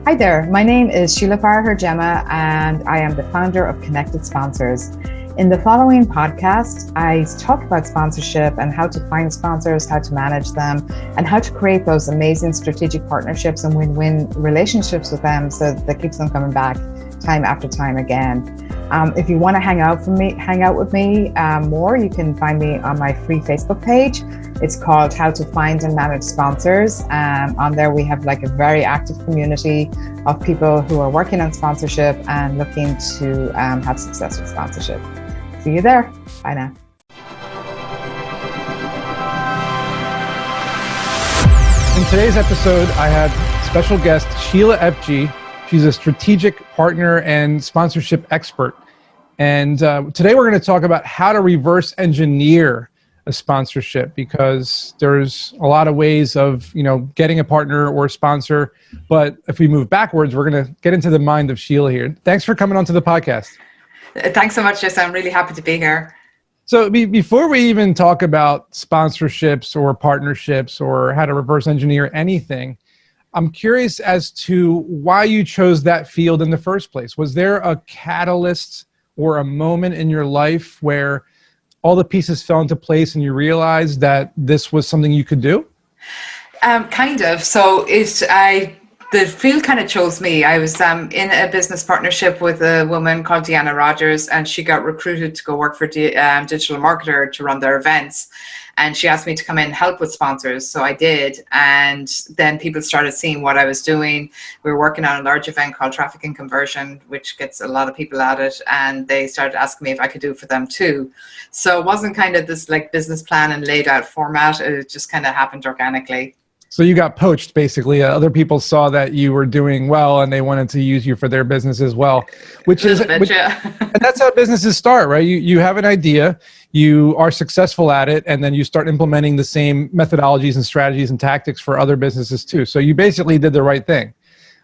Hi there, my name is Sheila Farragher-Gemma and I am the founder of Connected Sponsors. In the following podcast, I talk about sponsorship and how to find sponsors, how to manage them, and how to create those amazing strategic partnerships and win-win relationships with them so that keeps them coming back time after time again. If you want to hang out with me more, you can find me on my free Facebook page. It's called How to Find and Manage Sponsors. On there, we have like a very active community of people who are working on sponsorship and looking to have success with sponsorship. See you there. Bye now. In today's episode, I had special guest Sheila FG. She's a strategic partner and sponsorship expert. And today we're going to talk about how to reverse engineer a sponsorship, because there's a lot of ways of, getting a partner or a sponsor. But if we move backwards, we're going to get into the mind of Sheila here. Thanks for coming onto the podcast. Thanks so much, Jess. I'm really happy to be here. So before we even talk about sponsorships or partnerships or how to reverse engineer anything, I'm curious as to why you chose that field in the first place. Was there a catalyst or a moment in your life where all the pieces fell into place and you realized that this was something you could do? Kind of. So the field kind of chose me. I was in a business partnership with a woman called Deanna Rogers, and she got recruited to go work for digital marketer to run their events. And she asked me to come in and help with sponsors. So I did. And then people started seeing what I was doing. We were working on a large event called Traffic and Conversion, which gets a lot of people at it. And they started asking me if I could do it for them too. So it wasn't kind of this like business plan and laid out format. It just kind of happened organically. So you got poached, basically. Other people saw that you were doing well and they wanted to use you for their business as well, and that's how businesses start, right? You have an idea, you are successful at it, and then you start implementing the same methodologies and strategies and tactics for other businesses too. So you basically did the right thing,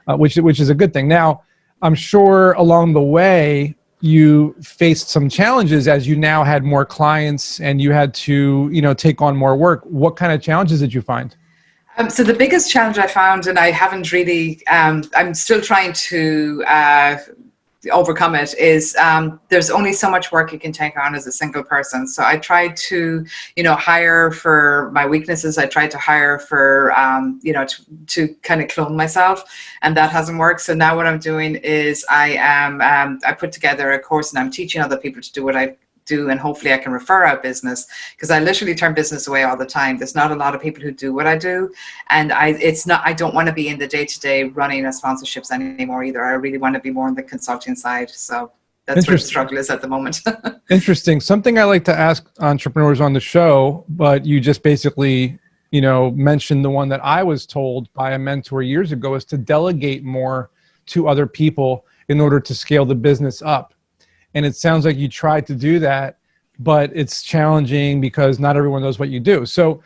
which is a good thing. Now, I'm sure along the way, you faced some challenges as you now had more clients and you had to, take on more work. What kind of challenges did you find? So the biggest challenge I found, and I haven't really, I'm still trying to overcome it, is there's only so much work you can take on as a single person. So I tried to, hire for my weaknesses. I tried to hire for, to kind of clone myself, and that hasn't worked. So now what I'm doing is I put together a course and I'm teaching other people to do what I do, and hopefully I can refer out business, because I literally turn business away all the time. There's not a lot of people who do what I do, and I don't want to be in the day-to-day running of sponsorships anymore either. I really want to be more on the consulting side. So that's where the struggle is at the moment. Interesting. Something I like to ask entrepreneurs on the show, but you just basically mentioned the one that I was told by a mentor years ago, is to delegate more to other people in order to scale the business up. And it sounds like you tried to do that, but it's challenging because not everyone knows what you do. So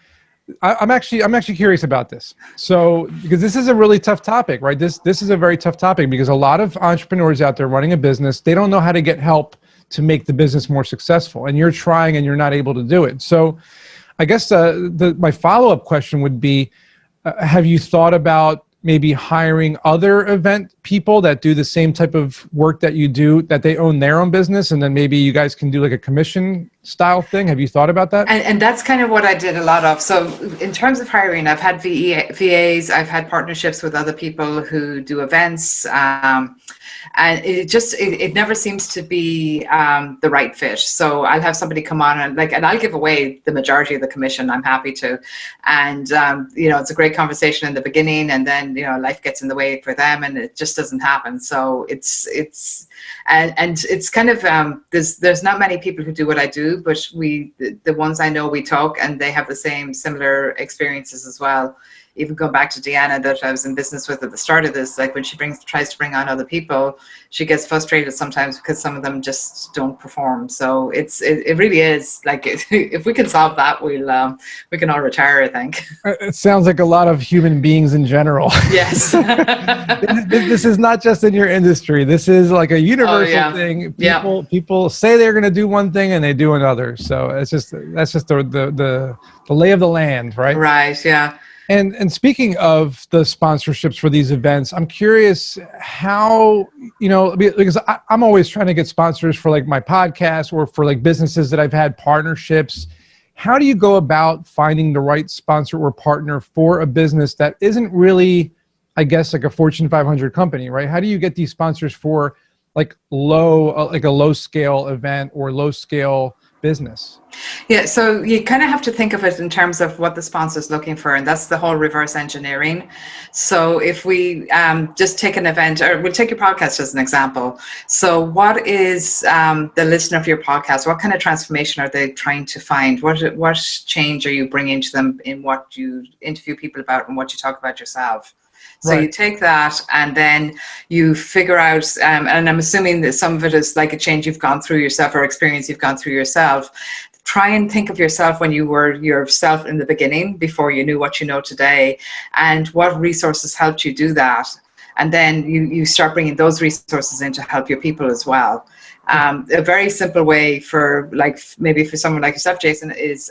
I'm actually curious about this. So, because this is a really tough topic, right? This is a very tough topic, because a lot of entrepreneurs out there running a business, they don't know how to get help to make the business more successful. And you're trying and you're not able to do it. So I guess my follow-up question would be, have you thought about maybe hiring other event people that do the same type of work that you do, that they own their own business, and then maybe you guys can do like a commission style thing? Have you thought about that? And that's kind of what I did a lot of. So in terms of hiring, I've had VAs, I've had partnerships with other people who do events, and it never seems to be the right fit. So I'll have somebody come on and I'll give away the majority of the commission. I'm happy to, and it's a great conversation in the beginning, and then life gets in the way for them, and it just doesn't happen. So it's kind of there's not many people who do what I do, but the ones I know, we talk, and they have the similar experiences as well. Even going back to Deanna that I was in business with at the start of this, like when she tries to bring on other people, she gets frustrated sometimes because some of them just don't perform. So it really is like, if we can solve that, we can all retire, I think. It sounds like a lot of human beings in general. Yes. This is not just in your industry. This is like a universal thing. People say they're going to do one thing and they do another. So that's just the lay of the land, right? Right. Yeah. And speaking of the sponsorships for these events, I'm curious how, because I'm always trying to get sponsors for like my podcast or for like businesses that I've had partnerships. How do you go about finding the right sponsor or partner for a business that isn't really, I guess, like a Fortune 500 company, right? How do you get these sponsors for like a low scale event or low scale business? Yeah, so you kind of have to think of it in terms of what the sponsor is looking for, and that's the whole reverse engineering. So if we just take an event, or we'll take your podcast as an example. So what is the listener of your podcast? What kind of transformation are they trying to find? What change are you bringing to them in what you interview people about and what you talk about yourself? So you take that and then you figure out, and I'm assuming that some of it is like a change you've gone through yourself or experience you've gone through yourself. Try and think of yourself when you were yourself in the beginning, before you knew what you know today, and what resources helped you do that. And then you start bringing those resources in to help your people as well. A very simple way for, like, maybe for someone like yourself, Jason, is,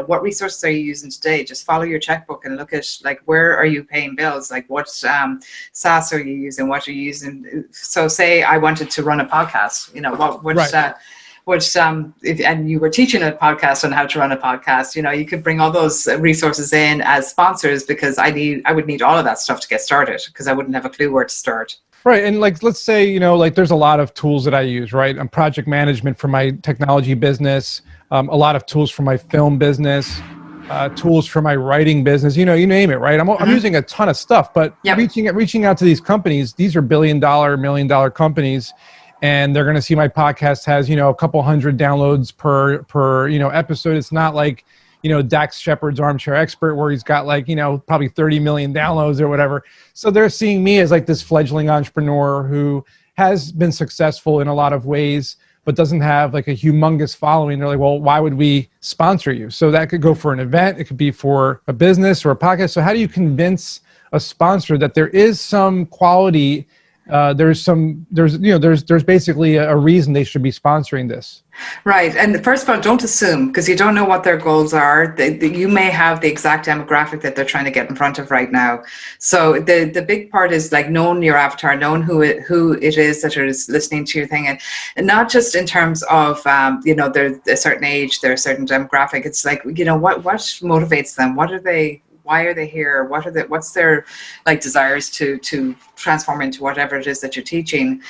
what resources are you using today? Just follow your checkbook and look at, like, where are you paying bills? Like, what SaaS are you using? What are you using? So say I wanted to run a podcast, and you were teaching a podcast on how to run a podcast, you could bring all those resources in as sponsors, because I would need all of that stuff to get started, because I wouldn't have a clue where to start. Right. And like, let's say, there's a lot of tools that I use, right? I'm project management for my technology business, a lot of tools for my film business, tools for my writing business, you name it, right? I'm using a ton of stuff, but reaching out to these companies, these are $1 million companies, and they're going to see my podcast has, a couple hundred downloads per episode. It's not like, Dax Shepard's Armchair Expert, where he's got like, probably 30 million downloads or whatever. So they're seeing me as like this fledgling entrepreneur who has been successful in a lot of ways, but doesn't have like a humongous following. They're like, well, why would we sponsor you? So that could go for an event. It could be for a business or a podcast. So how do you convince a sponsor that there is some quality? There's basically a reason they should be sponsoring this. Right. And first of all, don't assume, because you don't know what their goals are. You may have the exact demographic that they're trying to get in front of right now. So the big part is like knowing your avatar, knowing who it is that is listening to your thing. And not just in terms of, they're a certain age, they're a certain demographic. It's like, what motivates them? Why are they here? What's their like desires to transform into whatever it is that you're teaching?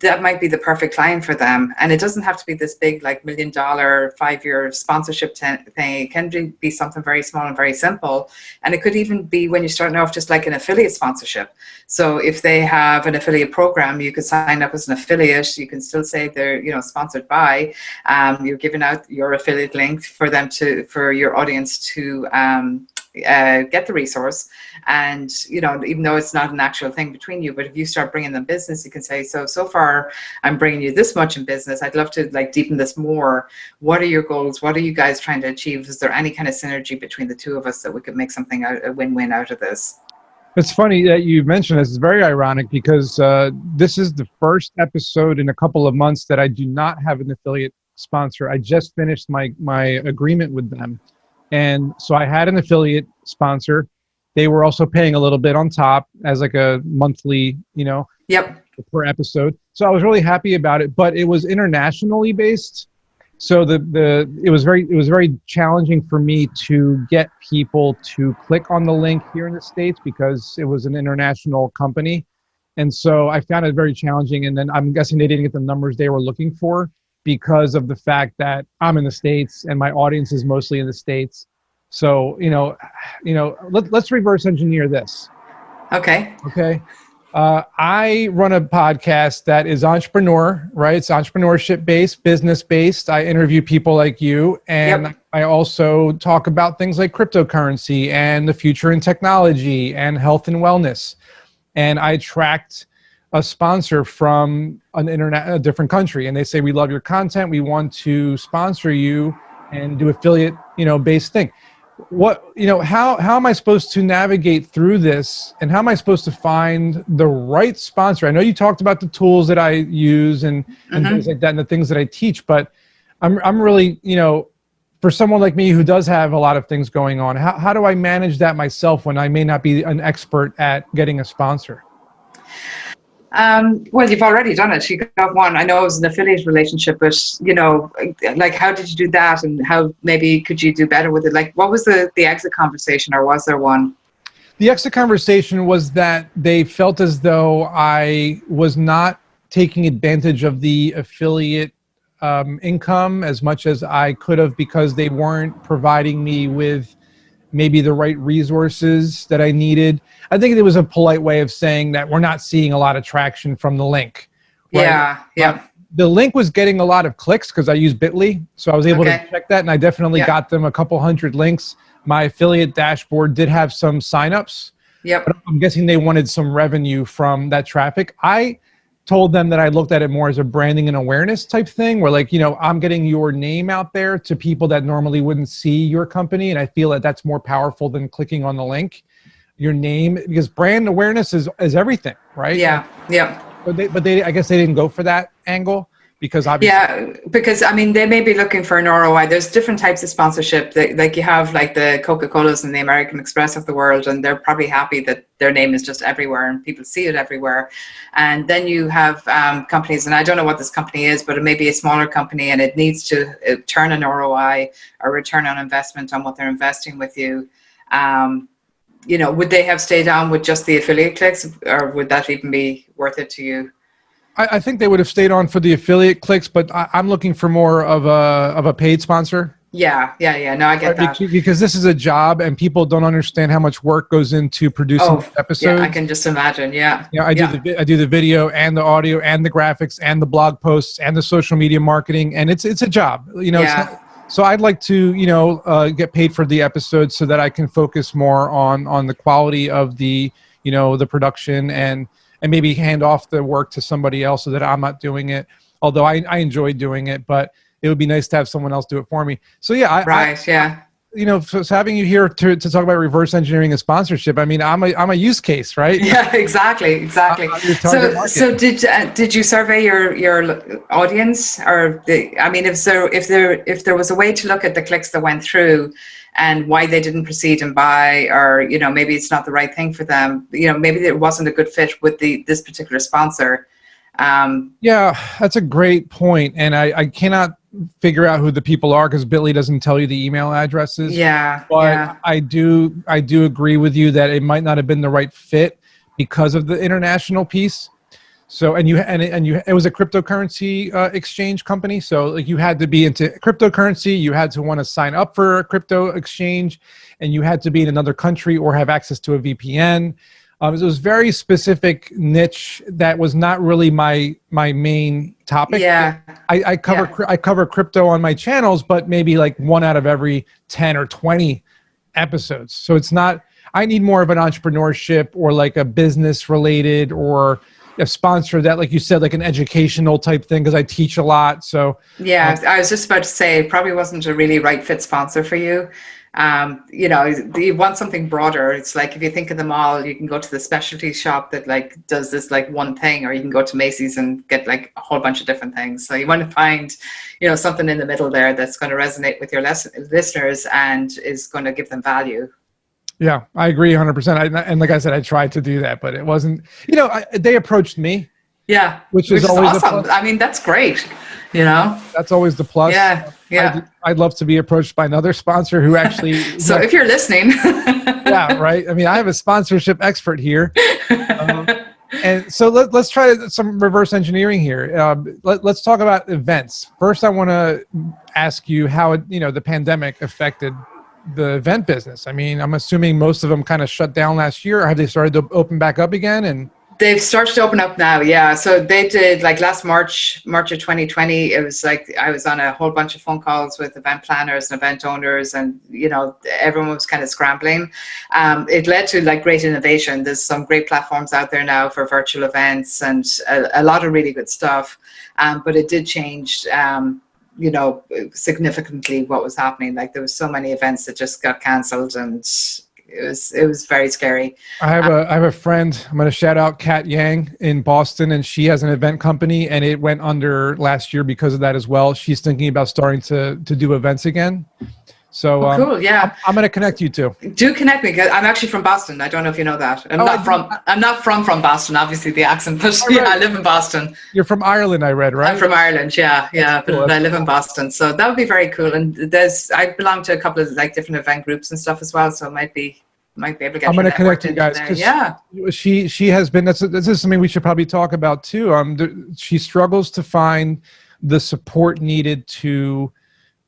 That might be the perfect client for them. And it doesn't have to be this big, like $1 million 5-year sponsorship thing. It can be something very small and very simple. And it could even be, when you're starting off, just like an affiliate sponsorship. So if they have an affiliate program, you could sign up as an affiliate. You can still say they're, sponsored by. You're giving out your affiliate link for your audience to get the resource. And even though it's not an actual thing between you, but if you start bringing them business, you can say, so far I'm bringing you this much in business, I'd love to like deepen this more. What are your goals? What are you guys trying to achieve? Is there any kind of synergy between the two of us that we could make something a win-win out of this? It's funny that you mentioned this. It's very ironic, because this is the first episode in a couple of months that I do not have an affiliate sponsor. I just finished my agreement with them. And so I had an affiliate sponsor. They were also paying a little bit on top as like a monthly, per episode. So I was really happy about it, but it was internationally based. So it was very challenging for me to get people to click on the link here in the States, because it was an international company. And so I found it very challenging. And then I'm guessing they didn't get the numbers they were looking for, because of the fact that I'm in the States and my audience is mostly in the States. So, let's reverse engineer this. Okay. I run a podcast that is entrepreneur, right? It's entrepreneurship based, business based. I interview people like you, and I also talk about things like cryptocurrency and the future in technology and health and wellness. And I attract a sponsor from a different country, and they say, we love your content, we want to sponsor you and do affiliate, based thing. How am I supposed to navigate through this, and how am I supposed to find the right sponsor? I know you talked about the tools that I use and things like that, and the things that I teach, but I'm really, for someone like me who does have a lot of things going on, how do I manage that myself when I may not be an expert at getting a sponsor? Well, you've already done it. You got one. I know it was an affiliate relationship, but like, how did you do that, and how maybe could you do better with it? Like, what was the exit conversation, or was there one? The exit conversation was that they felt as though I was not taking advantage of the affiliate income as much as I could have, because they weren't providing me with maybe the right resources that I needed. I think it was a polite way of saying that we're not seeing a lot of traction from the link. Right? Yeah. The link was getting a lot of clicks because I use Bitly. So I was able to check that, and I definitely got them a couple hundred links. My affiliate dashboard did have some signups. Yep. But I'm guessing they wanted some revenue from that traffic. I told them that I looked at it more as a branding and awareness type thing, where, like, I'm getting your name out there to people that normally wouldn't see your company. And I feel that that's more powerful than clicking on the link, your name, because brand awareness is everything, right? Yeah. Yeah. But I guess they didn't go for that angle, because obviously. Yeah, because I mean, they may be looking for an ROI. There's different types of sponsorship. Like you have like the Coca-Colas and the American Express of the world, and they're probably happy that their name is just everywhere and people see it everywhere. And then you have companies, and I don't know what this company is, but it may be a smaller company, and it needs to turn an ROI, or return on investment, on what they're investing with you. Would they have stayed on with just the affiliate clicks, or would that even be worth it to you? I think they would have stayed on for the affiliate clicks, but I'm looking for more of a paid sponsor. Yeah. No, I get that. Because this is a job, and people don't understand how much work goes into producing episodes. Yeah, I can just imagine. Yeah. I do the video and the audio and the graphics and the blog posts and the social media marketing, and it's a job. So I'd like to get paid for the episodes so that I can focus more on the quality of the the production, and maybe hand off the work to somebody else so that I'm not doing it. Although I enjoy doing it, but it would be nice to have someone else do it for me. So so having you here to talk about reverse engineering and sponsorship, I mean, I'm a use case, right? Yeah, exactly. So did you survey your audience, or if there was a way to look at the clicks that went through and why they didn't proceed and buy, or maybe it's not the right thing for them, maybe it wasn't a good fit with this particular sponsor. Yeah, that's a great point, and I cannot figure out who the people are because Bitly doesn't tell you the email addresses. But I do agree with you that it might not have been the right fit because of the international piece. So it was a cryptocurrency exchange company. So like, you had to be into cryptocurrency, you had to want to sign up for a crypto exchange, and you had to be in another country or have access to a VPN. It was very specific niche that was not really my main topic. Yeah. I cover crypto on my channels, but maybe like 1 out of every 10 or 20 episodes. So it's not. I need more of an entrepreneurship or like a business related, or a sponsor that, like you said, like an educational type thing, because I teach a lot. So I was just about to say, it probably wasn't a really right fit sponsor for you. You want something broader. It's like, if you think of the mall, you can go to the specialty shop that like does this like one thing, or you can go to Macy's and get like a whole bunch of different things. So you want to find, something in the middle there that's going to resonate with your listeners and is going to give them value. Yeah, I agree 100%. And like I said, I tried to do that, but it wasn't, they approached me. Yeah. Which is always awesome. I mean, that's great. That's always the plus. Yeah. I'd love to be approached by another sponsor who actually. So if you're listening. Yeah, right. I mean, I have a sponsorship expert here. And so let's try some reverse engineering here. Let's talk about events. First, I want to ask you how, the pandemic affected the event business. I mean, I'm assuming most of them kind of shut down last year, or have they started to open back up again? And they've started to open up now. Yeah. So they did, like last March of 2020, it was like, I was on a whole bunch of phone calls with event planners and event owners, and, everyone was kind of scrambling. It led to like great innovation. There's some great platforms out there now for virtual events, and a lot of really good stuff. But it did change, significantly what was happening. Like, there was so many events that just got cancelled, and it was very scary. I have a friend, I'm going to shout out Kat Yang in Boston, and she has an event company, and it went under last year because of that as well. She's thinking about starting to do events again. So cool. Yeah. I'm going to connect you two. Do connect me, because I'm actually from Boston. I don't know if you know that. I'm not from Boston, obviously the accent, but yeah, right. I live in Boston. You're from Ireland, I read, right? I'm from Ireland. Yeah. Cool. But I live in Boston. So that would be very cool. And I belong to a couple of like different event groups and stuff as well. So it might be able to get. I'm going to connect you guys. Yeah. She has been, this is something we should probably talk about too. She struggles to find the support needed to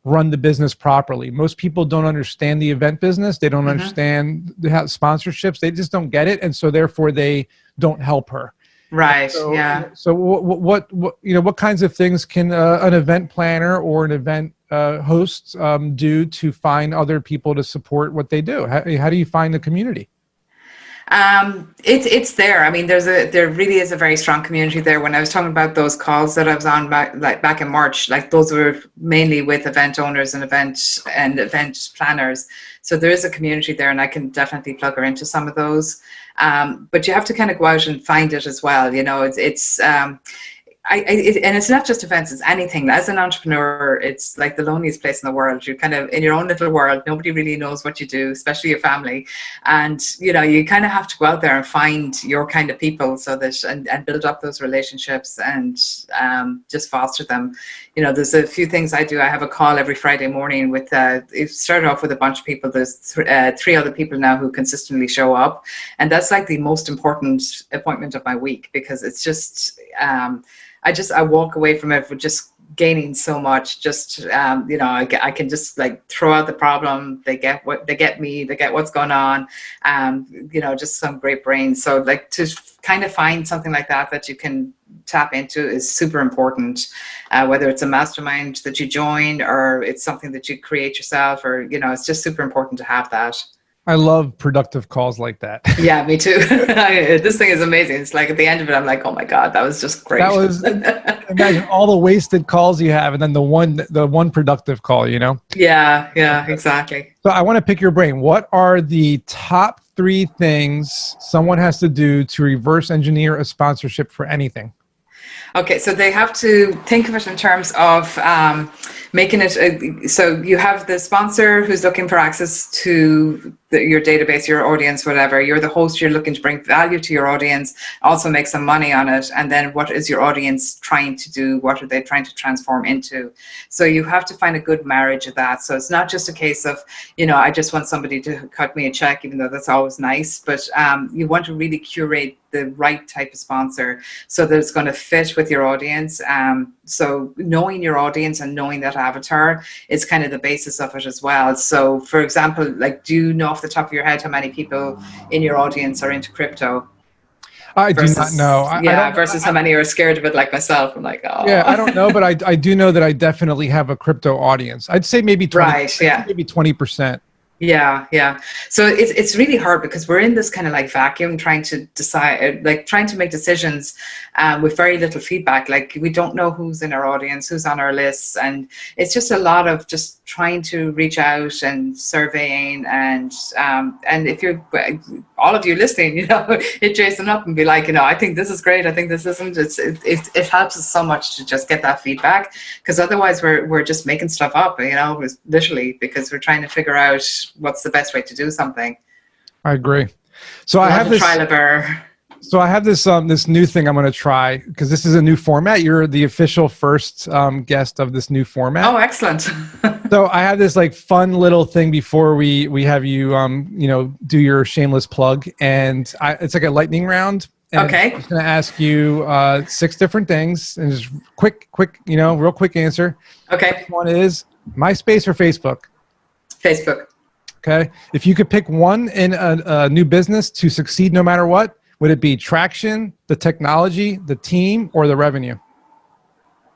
run the business properly. Most people don't understand the event business. They don't understand the sponsorships. They just don't get it. And so therefore they don't help her. Right. So, yeah. So what kinds of things can an event planner or an event host do to find other people to support what they do? How do you find the community? It's there. I mean, there really is a very strong community there. When I was talking about those calls that I was on back in March, like those were mainly with event owners and event planners. So there is a community there, and I can definitely plug her into some of those. But you have to kind of go out and find it as well. You know, and it's not just events, it's anything. As an entrepreneur, it's like the loneliest place in the world. You're kind of in your own little world. Nobody really knows what you do, especially your family. And, you know, you kind of have to go out there and find your kind of people so that, and build up those relationships and just foster them. You know, there's a few things I do. I have a call every Friday morning with, it started off with a bunch of people. There's three other people now who consistently show up. And that's like the most important appointment of my week, because it's just, I walk away from it with just gaining so much. Just you know, I can just like throw out the problem. They get me. They get what's going on. You know, just some great brains. So like to kind of find something like that you can tap into is super important. Whether it's a mastermind that you join or it's something that you create yourself, or you know, it's just super important to have that. I love productive calls like that. Yeah, me too. This thing is amazing. It's like at the end of it, I'm like, oh my God, that was just great. That was, imagine all the wasted calls you have and then the one productive call, you know? Yeah, exactly. So I want to pick your brain. What are the top 3 things someone has to do to reverse engineer a sponsorship for anything? Okay, so they have to think of it in terms of making it, so you have the sponsor who's looking for access to your database, your audience, whatever. You're the host, you're looking to bring value to your audience, also make some money on it. And then what is your audience trying to do? What are they trying to transform into? So you have to find a good marriage of that. So it's not just a case of, you know, I just want somebody to cut me a check, even though that's always nice, but you want to really curate the right type of sponsor so that it's going to fit with your audience. So knowing your audience and knowing that avatar is kind of the basis of it as well. So for example, like, do you know off the top of your head how many people in your audience are into crypto? I do not know. Versus how many are scared of it like myself. I'm like, oh. Yeah, I don't know, but I do know that I definitely have a crypto audience. I'd say maybe 20%. Right, yeah. Maybe 20%. Yeah. So it's really hard because we're in this kind of like vacuum trying to decide, like trying to make decisions with very little feedback. Like we don't know who's in our audience, who's on our lists. And it's just a lot of just trying to reach out and surveying. And if you're, all of you listening, you know, hit Jason up and be like, you know, I think this is great. I think this isn't. It helps us so much to just get that feedback, because otherwise we're just making stuff up, you know, literally, because we're trying to figure out what's the best way to do something. I agree. So I have this trial and error. So I have this new thing I'm going to try, because this is a new format. You're the official first guest of this new format. Oh, excellent. So I have this like fun little thing before we have you you know, do your shameless plug, and it's like a lightning round. And okay. I'm just going to ask you 6 different things, and just quick, you know, real quick answer. Okay. First one is MySpace or Facebook? Facebook. Okay. If you could pick one in a new business to succeed no matter what, would it be traction, the technology, the team, or the revenue?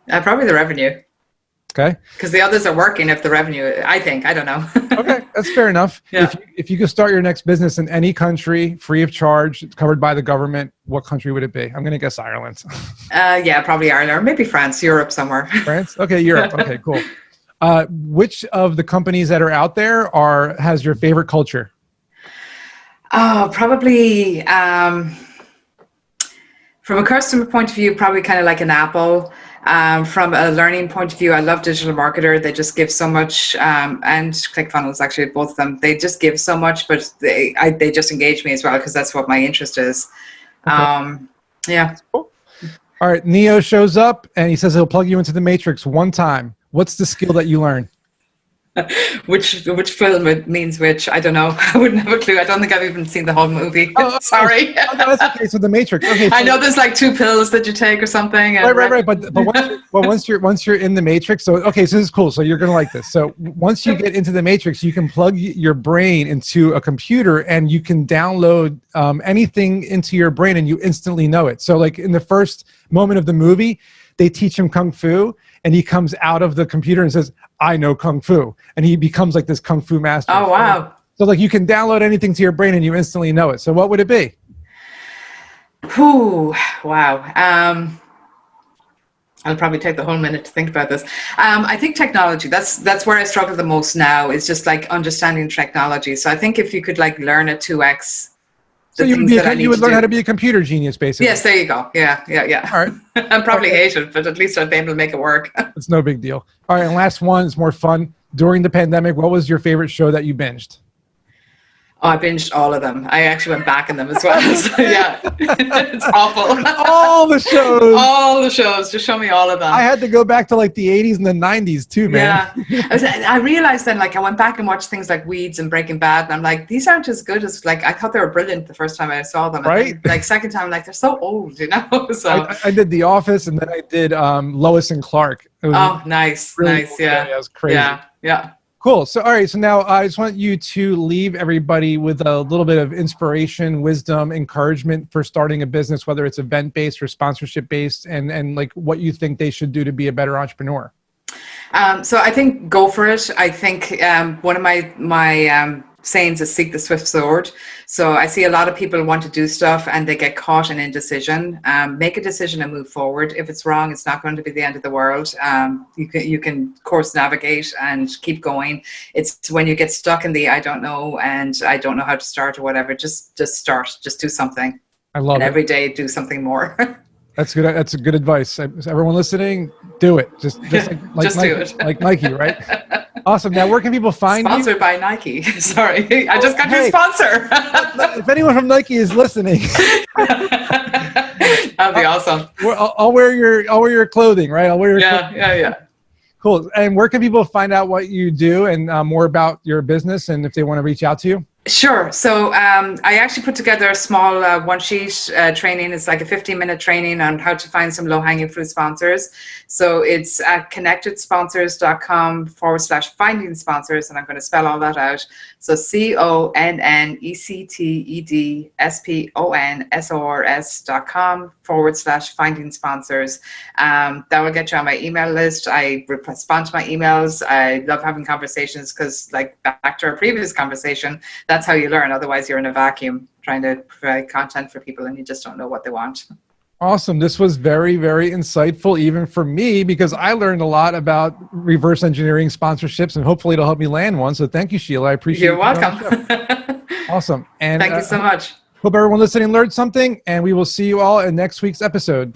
Probably the revenue. Okay. Because the others are working if the revenue, I think. I don't know. Okay, that's fair enough. Yeah. If you could start your next business in any country, free of charge, covered by the government, what country would it be? I'm going to guess Ireland. Yeah, probably Ireland, or maybe France, Europe somewhere. France? Okay, Europe. Okay, cool. Which of the companies that are out there has your favorite culture? Oh, probably from a customer point of view, probably kind of like an Apple. From a learning point of view, I love Digital Marketer. They just give so much, and ClickFunnels, actually, both of them. They just give so much, but they just engage me as well because that's what my interest is. Okay. Yeah. Cool. All right, Neo shows up and he says he'll plug you into the Matrix one time. What's the skill that you learn? Which film it means which, I don't know. I wouldn't have a clue. I don't think I've even seen the whole movie. Sorry. Oh, no, that's okay. So the Matrix. Okay. So I know there's like 2 pills that you take or something. And right. But once you're in the Matrix, so okay, so this is cool. So you're gonna like this. So once you get into the Matrix, you can plug your brain into a computer and you can download anything into your brain and you instantly know it. So like in the first moment of the movie, they teach him Kung Fu and he comes out of the computer and says, I know Kung Fu. And he becomes like this Kung Fu master. Oh, wow. So like you can download anything to your brain and you instantly know it. So what would it be? Whew, wow. I'll probably take the whole minute to think about this. I think technology, that's where I struggle the most now, is just like understanding technology. So I think if you could like learn at 2x, so you would learn how to be a computer genius, basically. Yes, there you go. Yeah. All right. I'd probably hate it, but at least I'd be able to make it work. It's no big deal. All right, and last one is more fun. During the pandemic, what was your favorite show that you binged? Oh, I binged all of them. I actually went back in them as well. So, yeah, it's awful. All the shows. All the shows. Just show me all of them. I had to go back to like the 80s and the 90s too, man. Yeah. I realized then, like, I went back and watched things like Weeds and Breaking Bad, and I'm like, these aren't as good as, like, I thought they were brilliant the first time I saw them. Right? And then, like, second time, I'm like, they're so old, you know? So I did The Office, and then I did Lois and Clark. Oh, nice. Really Nice. cool. Yeah. It was crazy. Yeah. Cool. So, all right. So now I just want you to leave everybody with a little bit of inspiration, wisdom, encouragement for starting a business, whether it's event-based or sponsorship-based, and like what you think they should do to be a better entrepreneur. So I think go for it. I think one of my sayings is seek the swift sword. So I see a lot of people want to do stuff and they get caught in indecision. Make a decision and move forward. If it's wrong, it's not going to be the end of the world. You can course navigate and keep going. It's when you get stuck in the I don't know and I don't know how to start or whatever, just start. Just do something. I love it. Every day do something more. That's good. That's good advice. Everyone listening, do it. Just like just Nike, do it. like Nike, right? Awesome. Now, where can people find you? Sponsored by Nike. Sorry, I just got your sponsor. If anyone from Nike is listening, that'd be awesome. I'll wear your clothing, right? I'll wear your clothing. Yeah. Cool. And where can people find out what you do and more about your business and if they want to reach out to you? Sure. So I actually put together a small one-sheet training. It's like a 15-minute training on how to find some low-hanging fruit sponsors. So it's at connectedsponsors.com/finding sponsors, and I'm going to spell all that out. So connectedsponsors.com/finding sponsors. That will get you on my email list. I respond to my emails. I love having conversations because, like, back to our previous conversation, that's how you learn. Otherwise, you're in a vacuum trying to provide content for people and you just don't know what they want. Awesome. This was very, very insightful, even for me, because I learned a lot about reverse engineering sponsorships, and hopefully it'll help me land one. So thank you, Sheila. I appreciate it. You're welcome. Awesome. And thank you so much. Hope everyone listening learned something, and we will see you all in next week's episode.